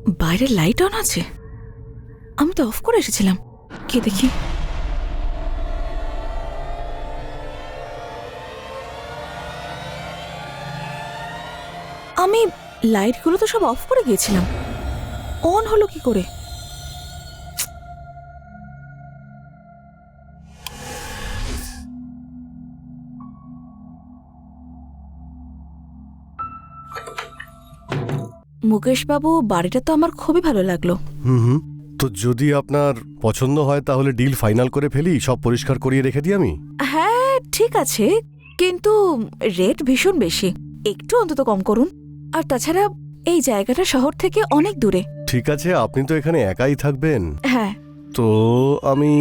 বাইরে light on আছে? আমি তো অফ করে এসেছিলাম। কি দেখি। আমি লাইটগুলো তো সব অফ করে গিয়েছিলাম, অন হলো কি করে? মুকেশ বাবু, বাড়িটা তো আমার খুবই ভালো লাগলো। হুম, তো যদি আপনার পছন্দ হয় তাহলে ডিল ফাইনাল করে ফেলি, সব পরিষ্কার করিয়ে রেখে দিই আমি। হ্যাঁ ঠিক আছে, কিন্তু রেট ভীষণ বেশি, একটু অন্তত কম করুন। আর তাছাড়া এই জায়গাটা শহর থেকে অনেক দূরে। ঠিক আছে, আপনি তো এখানে একাই থাকবেন, হ্যাঁ। তো আমি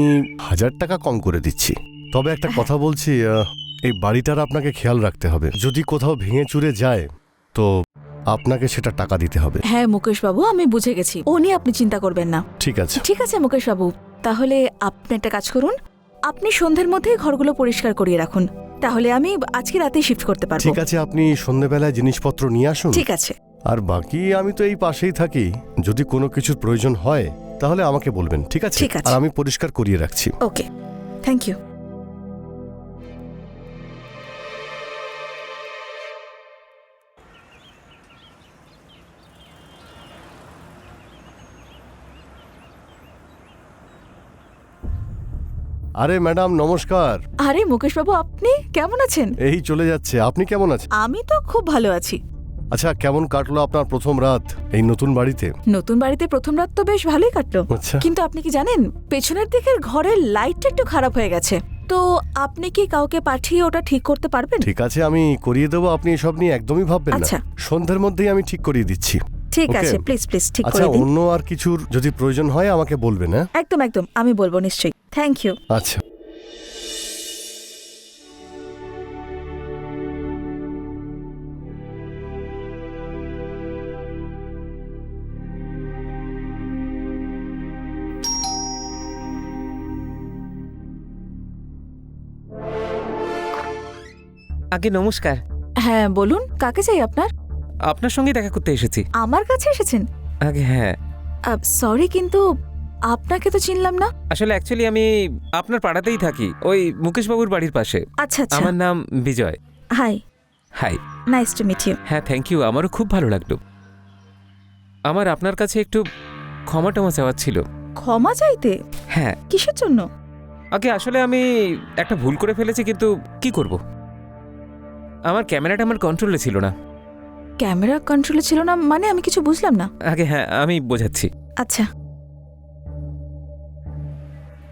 1000 টাকা কম করে দিচ্ছি। তবে একটা কথা বলছি, এই বাড়িটার আপনাকে খেয়াল রাখতে হবে। যদি কোথাও ভেঙে চুরে যায় তো আপনাকে সেটা টাকা দিতে হবে। হ্যাঁ মুকেশ বাবু, আমি বুঝে গেছি, ও নিয়ে আপনি চিন্তা করবেন না। ঠিক আছে। ঠিক আছে মুকেশ বাবু, তাহলে আপনি একটা কাজ করুন, আপনি সন্ধ্যের মধ্যেই ঘরগুলো পরিষ্কার করিয়ে রাখুন, তাহলে আমি আজকে রাতেই শিফট করতে পারবো। ঠিক আছে, আপনি সন্ধ্যেবেলায় জিনিসপত্র নিয়ে আসুন। ঠিক আছে। আর বাকি আমি তো এই পাশেই থাকি, যদি কোনো কিছুর প্রয়োজন হয় তাহলে আমাকে বলবেন। ঠিক আছে? ঠিক আছে। আর আমি পরিষ্কার করিয়ে রাখছি। ওকে, থ্যাংক ইউ। আরে ম্যাডাম নমস্কার। আরে মুকেশ বাবু, আপনি কেমন আছেন? এই চলে যাচ্ছে, আপনি কেমন আছেন? আমি তো খুব ভালো আছি। আচ্ছা, কেমন কাটলো আপনার প্রথম রাত এই নতুন বাড়িতে? নতুন বাড়িতে প্রথম রাত তো বেশ ভালোই কাটলো, আচ্ছা। কিন্তু আপনি কি জানেন পেছনের দিকের ঘরের লাইটটা একটু খারাপ হয়ে গেছে, তো আপনি কি কাউকে পাঠিয়ে ওটা ঠিক করতে পারবেন? ঠিক আছে, আমি করিয়ে দেবো, আপনি এসব নিয়ে একদমই ভাববেন না। আচ্ছা। সন্ধ্যের মধ্যেই আমি ঠিক করিয়ে দিচ্ছি। ঠিক Okay. আছে, প্লিজ প্লিজ ঠিক আচ্ছা, করে দিন। অন্য আর কিছুর যদি প্রয়োজন হয় আমাকে বলবেন। হ্যাঁ, একদম একদম, আমি বলবো নিশ্চয়ই। Thank you. আচ্ছা। আগে নমস্কার। হ্যাঁ বলুন, কাকে চাই আপনার? আপনার সঙ্গে দেখা করতে এসেছি। আমার কাছে এসেছেন? আগে হ্যাঁ, সরি, কিন্তু আপনাকে তো চিনলাম না। আসলে অ্যাকচুয়ালি আমি আপনার পাড়াতেই থাকি, ওই মুকেশ বাবুর বাড়ির পাশে। আচ্ছা আচ্ছা। আমার নাম Vijay. Hi. Hi. Nice to meet you. হ্যাঁ থ্যাংক ইউ, আমারও খুব ভালো লাগলো। আমার আপনার কাছে একটু ক্ষমা টমা চাওয়ার ছিল। ক্ষমা চাইতে? হ্যাঁ। কিসের জন্য? আগে আসলে আমি একটা ভুল করে ফেলেছি, কিন্তু কি করব, আমার ক্যামেরাটা আমার কন্ট্রোলে ছিল না। ক্যামেরা কন্ট্রোলে ছিল না মানে? আমি কিছু বুঝলাম না। আগে হ্যাঁ, আমি বোঝাচ্ছি। আচ্ছা।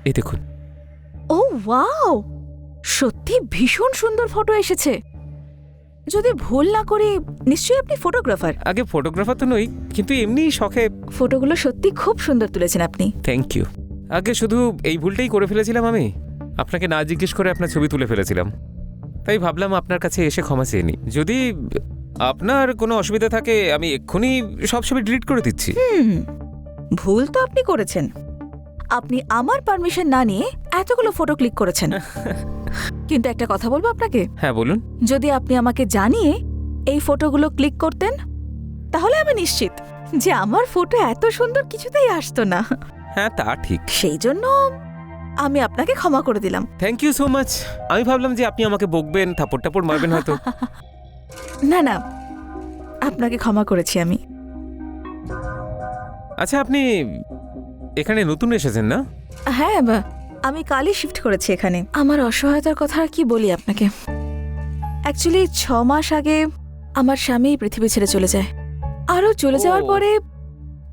এই দেখুন। ও ওয়াও, সত্যি ভীষণ সুন্দর ফটো এসেছে। যদি ভুল না করি নিশ্চয়ই আপনি ফটোগ্রাফার। আগে ফটোগ্রাফার তো নই, কিন্তু এমনি শখে। ফটোগুলো সত্যি খুব সুন্দর তুলেছেন আপনি। Thank you. আগে শুধু এই ভুলটাই করে ফেলেছিলাম, আমি আপনাকে না জিজ্ঞেস করে আপনার ছবি তুলে ফেলেছিলাম, তাই ভাবলাম আপনার কাছে এসে ক্ষমা চেয়ে নিই। যদি আপনার কোনো অসুবিধা থাকে আমি এক্ষুনি সব ছবি ডিলিট করে দিচ্ছি। ভুল তো আপনি করেছেন, আপনি আমার পারমিশন না নিয়ে এতগুলো ফটো ক্লিক করেছেন। কিন্তু একটা কথা বলবো আপনাকে। হ্যাঁ বলুন। যদি আপনি আমাকে জানিয়ে এই ফটোগুলো ক্লিক করতেন তাহলে আমি নিশ্চিত যে আমার ফটো এত সুন্দর কিছুতেই আসতো না। হ্যাঁ তা ঠিক। সেই জন্য আমি আপনাকে ক্ষমা করে দিলাম। Thank you so much. আমি ভাবলাম যে আপনি আমাকে বকবেন, থাপড় টাপড় মারবেন হয়তো। না না, আপনাকে ক্ষমা করেছি আমি। আচ্ছা, আপনি এখানে নতুন এসেছেন না? হ্যাঁ, আমি কালই শিফট করেছি এখানে। আমার অসহায়তার কথা আর কি বলি আপনাকে। অ্যাকচুয়ালি 6 মাস আগে আমার স্বামী পৃথিবী ছেড়ে চলে যায়। আরও চলে যাওয়ার পরে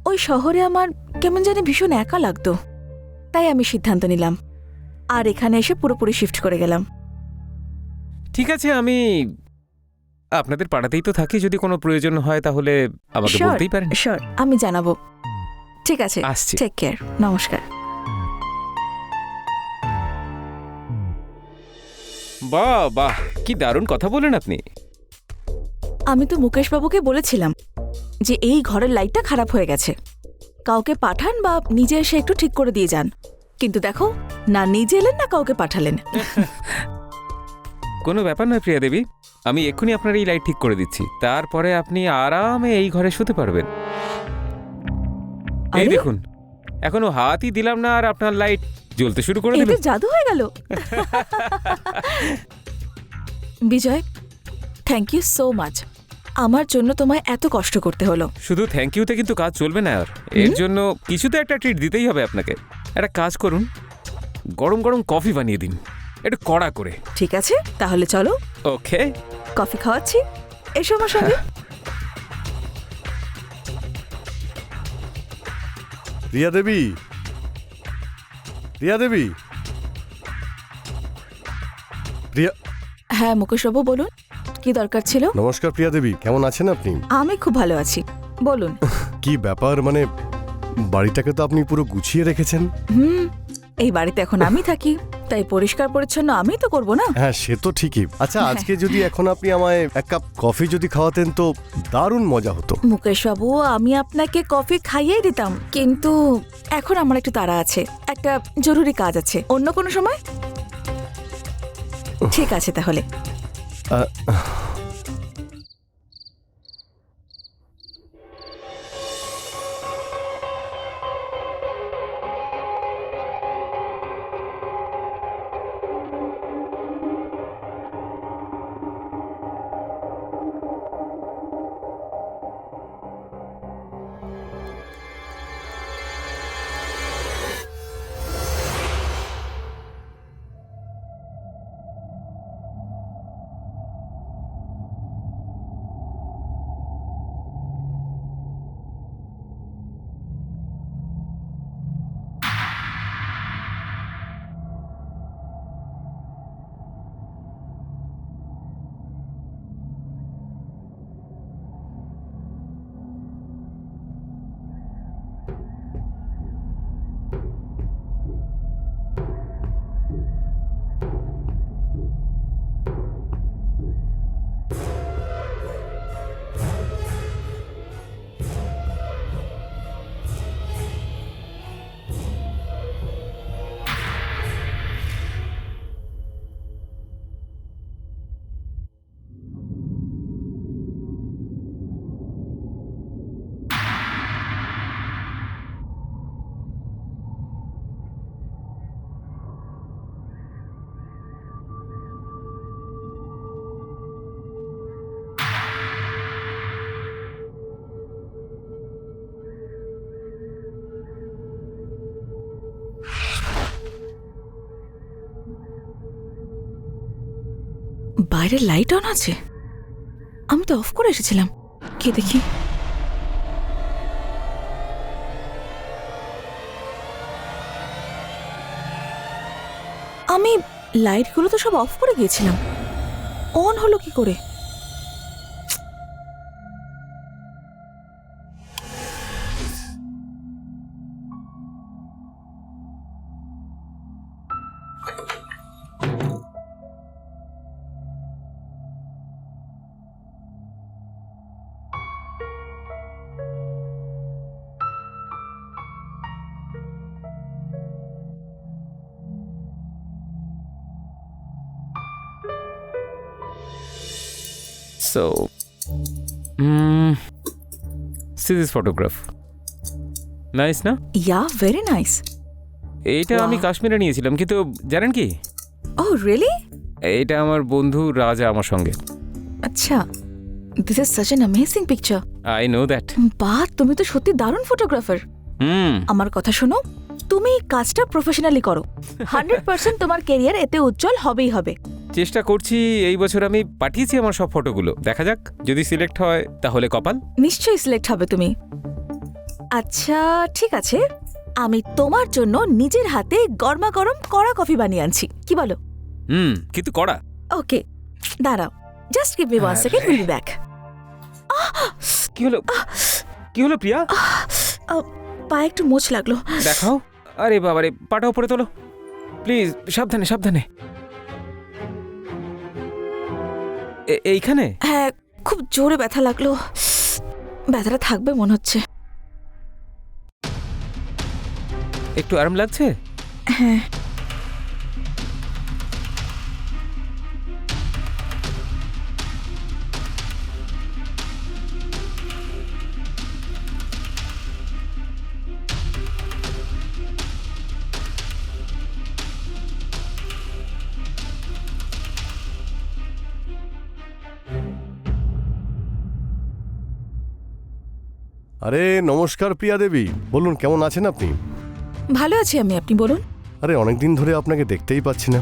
ওই শহরে আমার কেমন জানি ভীষণ একা লাগতো, তাই আমি সিদ্ধান্ত নিলাম আর এখানে এসে পুরোপুরি শিফট করে গেলাম। ঠিক আছে, আমি আপনাদের পাড়াতেই তো থাকি, যদি কোনো প্রয়োজন হয় তাহলে আমাকে বলতেই পারেন। শিওর, আমি জানাবো। ঠিক আছে, আসছি। টেক কেয়ার, নমস্কার। বাহ বাহ, কি দারুণ কথা বলেন আপনি। আমি তো মুকেশ বাবুকে বলেছিলাম যে এই ঘরের লাইটটা খারাপ হয়ে গেছে, কাউকে পাঠান বা নিজে এসে একটু ঠিক করে দিয়ে যান, কিন্তু দেখো না নিজে এলেন না কাউকে পাঠালেন। কোনো ব্যাপার নয় প্রিয়া দেবী, আমি এক্ষুনি আপনার এই লাইট ঠিক করে দিচ্ছি, তারপরে আপনি আরামে এই ঘরে শুতে পারবেন। এই আরে, দেখুন, এখনো হাতই দিলাম না আর আপনার লাইট জ্বলতে শুরু করে এতে দিল। জাদু হয়ে গেল। বিজয়, থ্যাংক ইউ সো মাচ। আমার জন্য তোমায় এত কষ্ট করতে হলো। শুধু থ্যাংক ইউতে কিন্তু কাজ চলবে না আর, এর জন্য কিছু তো একটা ট্রিট দিতেই হবে আপনাকে। একটা কাজ করুন, গরম গরম কফি বানিয়ে দিন, একটু কড়া করে। ঠিক আছে, তাহলে চলো, ওকে। কফি খাওয়াচ্ছি, এসো আমার সঙ্গে। রিয়া দেবী, রিয়া দেবী, প্রিয়া, হ্যাঁ মুকেশবাবু, বলুন কি দরকার ছিল? নমস্কার প্রিয়া দেবী, কেমন আছেন আপনি? আমি খুব ভালো আছি, বলুন। কি ব্যাপার, মানে বাড়িটাকে তো আপনি পুরো গুছিয়ে রেখেছেন। এই বাড়িতে এখন আমি থাকি, তাই পরিষ্কার পরিচ্ছন্ন আমিই তো করবো না? হ্যাঁ, সে তো ঠিকই। আচ্ছা, আজকে যদি এখন আপনি আমায় এক কাপ কফি যদি খাওয়াতেন তো দারুণ মজা হতো। মুকেশবাবু, আমি আপনাকে কফি খাইয়েই দিতাম, কিন্তু এখন আমার একটু তাড়া আছে, একটা জরুরি কাজ আছে। অন্য কোনো সময়? ঠিক আছে তাহলে। আহ, বাইরে লাইট অন আছে, আমি তো অফ করে এসেছিলাম। কি দেখি, আমি লাইটগুলো তো সব অফ করে গিয়েছিলাম, অন হলো কি করে? So, see this photograph. Nice না? ইয়া, ভেরি নাইস। এইটা আমি Wow. কাশ্মীরে নিয়েছিলাম, কিন্তু জানেন কি, ও রিয়েলি? এইটা আমার বন্ধু রাজা আমার সঙ্গে। আচ্ছা, this is such an amazing picture. I know that. বাহ, তুমি তো সত্যি দারুণ ফটোগ্রাফার। আমার কথা শোনো, তুমি কাজটা প্রফেশনালি করো, 100% তোমার ক্যারিয়ার এতে উজ্জ্বল হবেই হবে। চেষ্টা করছি। এই বছর আমি পাঠিয়েছি আমার সব ফটোগুলো, দেখা যাক, যদি সিলেক্ট হয় তাহলে কপাল। নিশ্চয়ই সিলেক্ট হবে তুমি। আচ্ছা ঠিক আছে, আমি তোমার জন্য নিজের হাতে গরমা গরম কড়া কফি বানিয়ে আনছি, কি বলো? কিন্তু কড়া। ওকে, দাঁড়াও, just give me 1 second, will be back. কি হলো, কি হলো প্রিয়া? পায়ে একটু মোচ লাগলো। দেখাও। আরে বাবারে, পাটা উপরে তোলো প্লিজ, সাবধানে সাবধানে। এইখানে? হ্যাঁ, খুব জোরে ব্যথা লাগলো, ব্যথাটা থাকবে মনে হচ্ছে। একটু আরাম লাগছে? হ্যাঁ। আরে নমস্কার প্রিয়া দেবী, বলুন কেমন আছেন আপনি? ভালো আছি আমি, আপনি বলুন। আরে অনেকদিন ধরে আপনাকে দেখতেই পাচ্ছি না।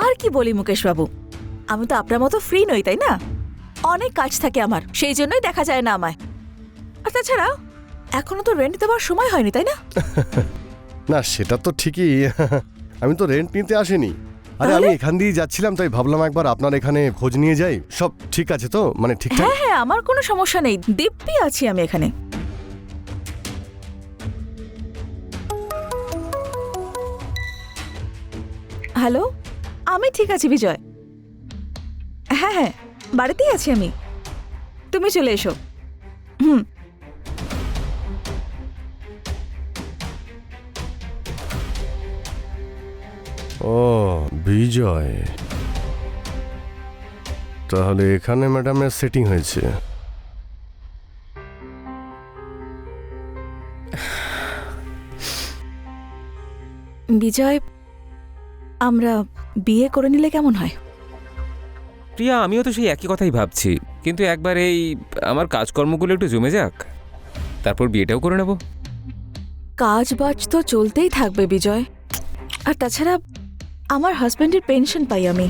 আর কি বলি মুকেশ বাবু, আমি তো আপনার মতো ফ্রি নই, তাই না? অনেক কাজ থাকে আমার, সেই জন্যই দেখা যায় না আমায়। আর তাছাড়া এখনো তো রেন্ট দেওয়ার সময় হয়নি, তাই না? না সেটা তো ঠিকই, আমি তো রেন্ট নিতে আসিনি। আরে আমি তাহলে? এখান দিয়ে যাচ্ছিলাম, তাই ভাবলাম একবার আপনার এখানে খোঁজ নিয়ে যাই। সব ঠিক আছে তো, মানে ঠিকঠাক? হ্যাঁ হ্যাঁ, আমার কোনো সমস্যা নেই, দিব্যি আছি আমি এখানে। হ্যালো, আমি ঠিক আছি বিজয়। হ্যাঁ হ্যাঁ, বাড়িতেই আছি আমি, তুমি চলে এসো। হুম। ও বিজয়, তাহলে এখানে ম্যাডামের সেটিং হয়েছে। বিজয়, আমরা বিয়ে করে নিলে কেমন হয়? প্রিয়া, আমিও তো সেই একই কথাই ভাবছি, কিন্তু একবার এই আমার কাজকর্মগুলো একটু জমে যাক, তারপর বিয়েটাও করে নেব। কাজ বাজ তো চলতেই থাকবে বিজয়, আর তাছাড়া আমার হাজব্যান্ডের পেনশন পাই আমি,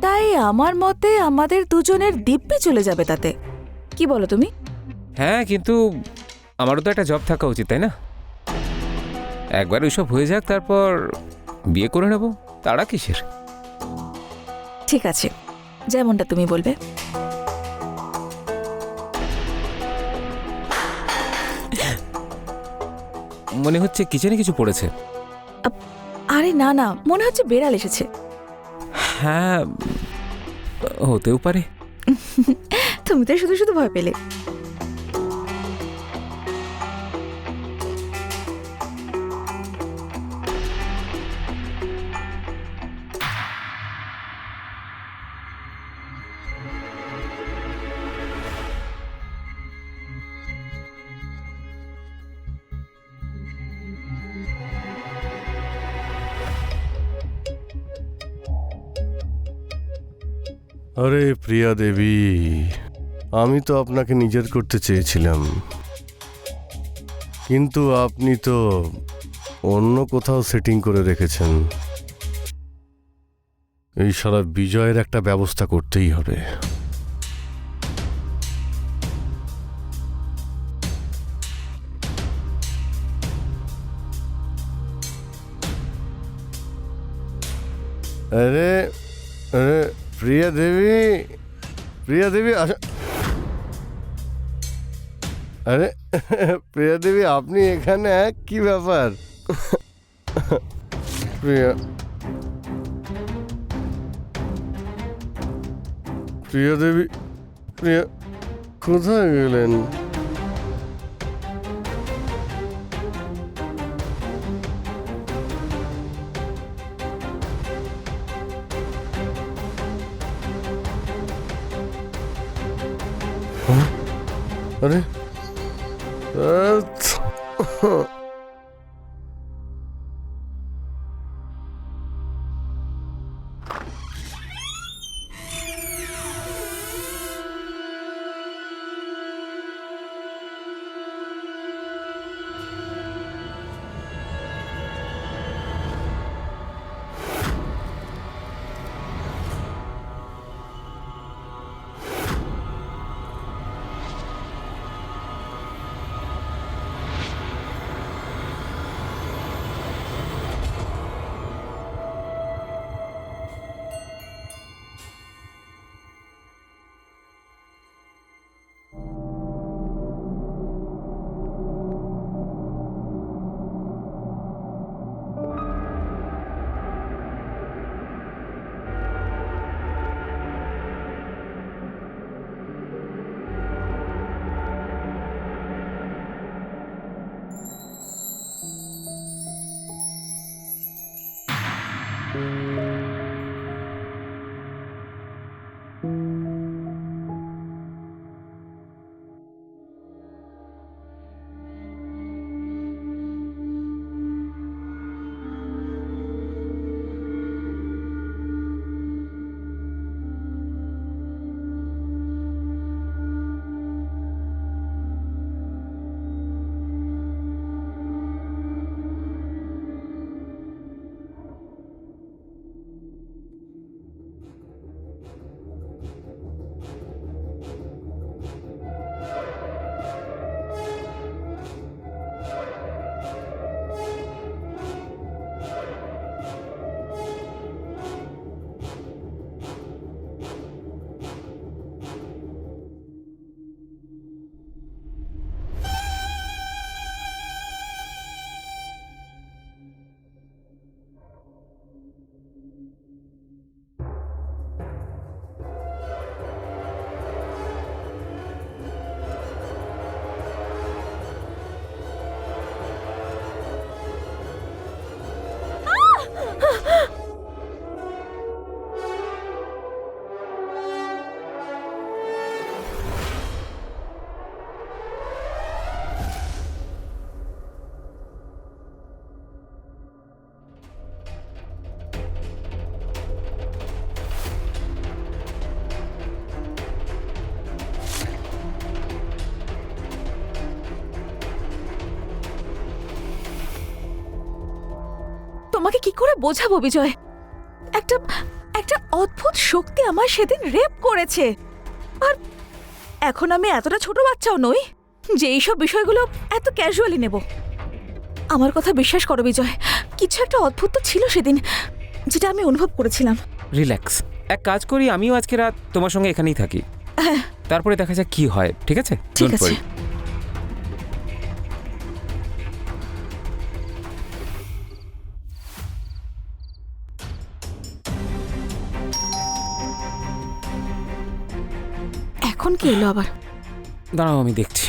তাই আমার মতে আমাদের দুজনের দিব্যি চলে যাবে তাতে। কি বলো তুমি? হ্যাঁ, কিন্তু আমারও তো একটা জব থাকা উচিত, তাই না? একবার ওইসব হয়ে যাক, তারপর বিয়ে করে নেব, তাড়া কিসের? ঠিক আছে, যেমনটা তুমি বলবে। মনে হচ্ছে কিচেনে কিছু পড়েছে। আরে না না, মনে হচ্ছে বেড়াল এসেছে। হ্যাঁ, হতেও পারে। তুমি তো শুধু শুধু ভয় পেলে। আরে প্রিয়া দেবী, আমি তো আপনাকে নিজের করতে চেয়েছিলাম, কিন্তু আপনি তো অন্য কোথাও সেটিং করে রেখেছেন। এই সারা বিজয়ের একটা ব্যবস্থা করতেই হবে। আরে আরে প্রিয়া দেবী, প্রিয়া দেবী আরে প্রিয়া দেবী, আপনি এখানে? কি ব্যাপার? প্রিয়া প্রিয়া দেবী, প্রিয়া কোথায় গেলেন? আরে কি করে বোঝাবো বিজয়? একটা একটা অদ্ভুত শক্তি আমার সেদিন রেপ করেছে। আর এখন আমি এতটা ছোট বাচ্চাও নই যে এইসব বিষয়গুলো এত ক্যাজুয়ালি নেব। আমার কথা বিশ্বাস করো বিজয়, কিছু একটা অদ্ভুত তো ছিল সেদিন, যেটা আমি অনুভব করেছিলাম। রিল্যাক্স, এক কাজ করি, আমিও আজকে রাত তোমার সঙ্গে এখানেই থাকি, হ্যাঁ তারপরে দেখা যাক কি হয়। ঠিক আছে? ঠিক Don't আছে। worry. এখন কি এলো আবার? দাঁড়াও, আমি দেখছি।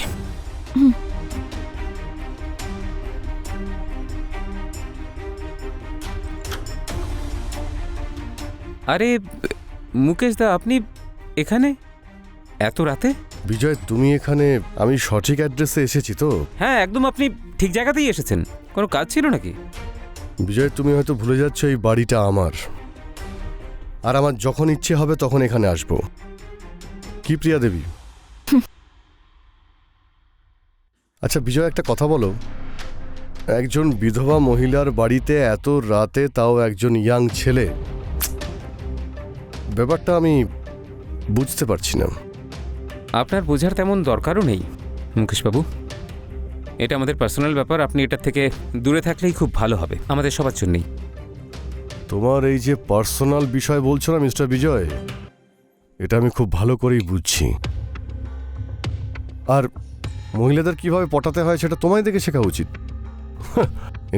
আরে মুকেশ দা, আপনি এখানে এত রাতে? বিজয়, তুমি এখানে? আমি সঠিক অ্যাড্রেসে এসেছি তো? হ্যাঁ একদম, আপনি ঠিক জায়গাতেই এসেছেন। কোনো কাজ ছিল নাকি? বিজয়, তুমি হয়তো ভুলে যাচ্ছ এই বাড়িটা আমার, আর আমার যখন ইচ্ছে হবে তখন এখানে আসব। কি প্রিয়া দেবী? আচ্ছা বিজয়, একটা কথা বলো, একজন বিধবা মহিলার বাড়িতে এত রাতে, তাও একজন ইয়াং ছেলে, ব্যাপারটা আমি বুঝতে পারছি না। আপনার বোঝার তেমন দরকারও নেই মুকেশবাবু, এটা আমাদের পার্সোনাল ব্যাপার। আপনি এটার থেকে দূরে থাকলেই খুব ভালো হবে আমাদের সবার জন্যই। তোমার এই যে পার্সোনাল বিষয় বলছো না মিস্টার বিজয়, এটা আমি খুব ভালো করেই বুঝছি। আর মহিলাদের কিভাবে পটাতে হয় সেটা তোমায় দেখে শেখা উচিত।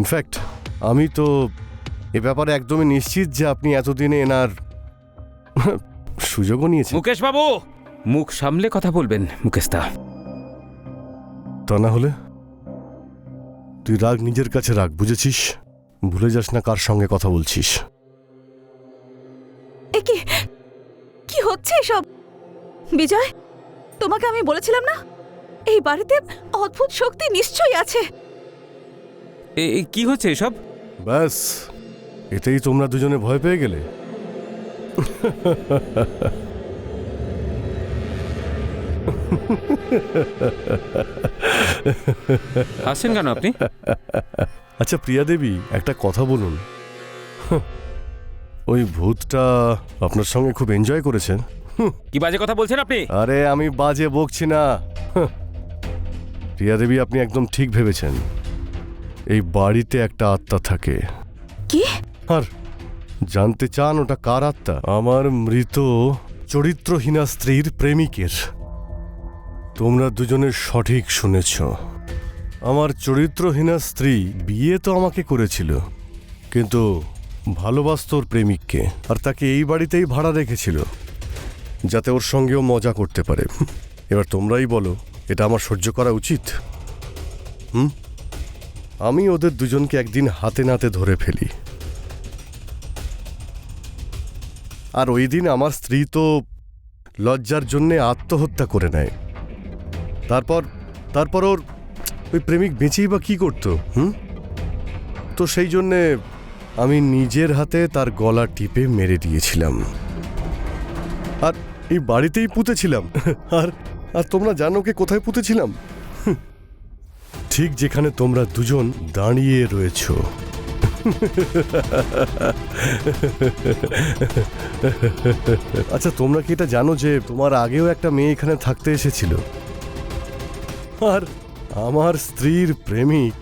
ইনফ্যাক্ট আমি তো এ ব্যাপারে একদমই নিশ্চিত যে আপনি এতদিনে এনার সুযোগও নিয়েছেন। মুকেশবাবু, মুখ সামলে কথা বলবেন মুকেশদা। তা না হলে তুই রাগ নিজের কাছে রাখ, বুঝেছিস? ভুলে যাস না কার সঙ্গে কথা বলছিস। এ কি কি হচ্ছে এসব? বিজয়, তোমাকে আমি বলেছিলাম না এই বাড়িতে অদ্ভুত শক্তি নিশ্চয়ই আছে। কি হচ্ছে এসব? ব্যাস, এতেই তোমরা দুজনে ভয় পেয়ে গেলে? আসছেন কেন আপনি? আচ্ছা প্রিয়া দেবী, একটা কথা বলুন, ওই ভূতটা আপনার সঙ্গে খুব এনজয় করেছেন? কি বাজে কথা বলছেন আপনি? আরে আমি বাজে বকছি না। প্রিয়া দেবী, আপনি একদম ঠিক ভেবেছেন। এই বাড়িতে একটা আত্মা থাকে। কি? আর জানতে চান ওটা কার আত্মা? আমার মৃত চরিত্রহীনা স্ত্রীর প্রেমিকের। তোমরা দুজনে সঠিক শুনেছ। আমার চরিত্রহীনা স্ত্রী বিয়ে তো আমাকে করেছিল, কিন্তু ভালোবাসত ওর প্রেমিককে, আর তাকে এই বাড়িতেই ভাড়া রেখেছিল যাতে ওর সঙ্গেও মজা করতে পারে। এবার তোমরাই বলো, এটা আমার সহ্য করা উচিত? আমি ওদের দুজনকে একদিন হাতে নাতে ধরে ফেলি, আর ওই দিন আমার স্ত্রী তো লজ্জার জন্যে আত্মহত্যা করে নেয়। তারপর ওর ওই প্রেমিক বেঁচেই বা কি করতো? তো সেই জন্যে আমি নিজের হাতে তার গলা টিপে মেরে দিয়েছিলাম, আর এই বাড়িতেই পুঁতেছিলাম। আর তোমরা জানো কে কোথায় পুঁতেছিলাম? ঠিক যেখানে তোমরা দুজন দাঁড়িয়ে রয়েছো। আচ্ছা তোমরা কি এটা জানো যে তোমার আগেও একটা মেয়ে এখানে থাকতে এসেছিল, আর আমার স্ত্রীর প্রেমিক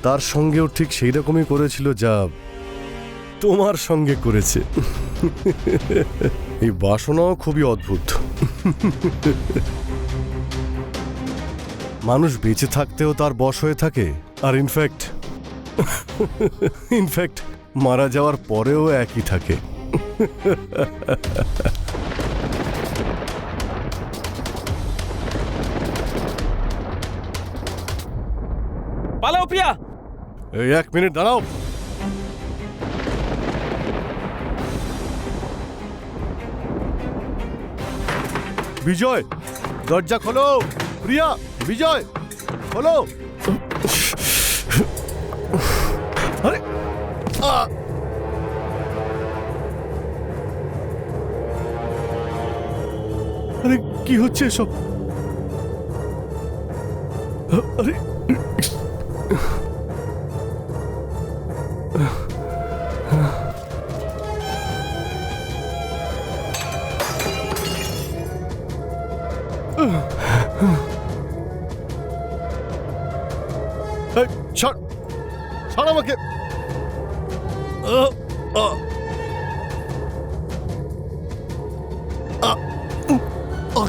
তার সঙ্গেও ঠিক সেই রকমই করেছিল যা তোমার সঙ্গে করেছে। এই বাসনাও খুবই অদ্ভুত। মানুষ বেঁচে থাকতেও তার বশ হয়ে থাকে, আর ইনফ্যাক্ট মারা যাওয়ার পরেও একই থাকে। পালাও প্রিয়া! এই 1 মিনিট দাঁড়াও। বিজয়, দরজা খোলো। প্রিয়া, বিজয়, খোলো। আরে আরে কি হচ্ছে এসব? আরে এই, ছাড় ছাড় আমাকে। আহ, আহ। আহ, উহ, আহ।